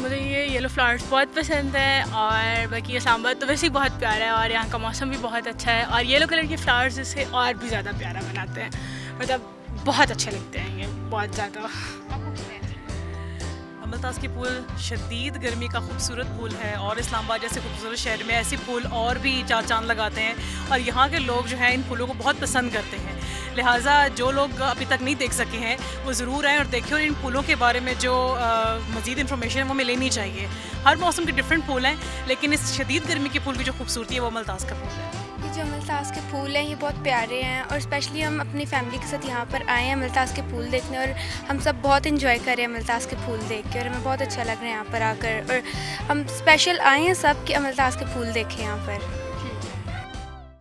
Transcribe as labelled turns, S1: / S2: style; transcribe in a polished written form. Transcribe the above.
S1: मुझे ये yellow flowers बहुत पसंद है और बाकी इस्लामाबाद तो वैसे ही बहुत प्यारा है और यहाँ का मौसम भी बहुत अच्छा है और येलो कलर के फ्लावर्स इसे और भी ज़्यादा प्यारा बनाते हैं। मतलब बहुत अच्छे लगते हैं ये, बहुत ज़्यादा।
S2: अमलतास के फूल शदीद गर्मी का खूबसूरत फूल है और इस्लामाबाद जैसे खूबसूरत शहर में ऐसे फूल और भी चार चांद लगाते हैं और यहाँ के लोग जो हैं इन फूलों को बहुत पसंद करते हैं। लिहाजा जो लोग अभी तक नहीं देख सके हैं वो ज़रूर आएँ और देखें और इन फूलों के बारे में जो मज़ीद इन्फॉर्मेशन है वो हमें लेनी चाहिए। हर मौसम के डिफरेंट फूल हैं लेकिन इस शदीद गर्मी के फूल की जो खूबसूरती है वो अमलतास का फूल है।
S3: ये जो अमलतास के फूल हैं ये बहुत प्यारे हैं और स्पेशली हम अपनी फैमिली के साथ यहाँ पर आए हैं अमलतास के फूल देखने और हम सब बहुत इंजॉय कर रहे हैं अमलतास के फूल देख के और हमें बहुत अच्छा लग रहा है यहाँ पर आकर और हम स्पेशल आए हैं सब कि अमलतास के फूल देखें यहाँ पर।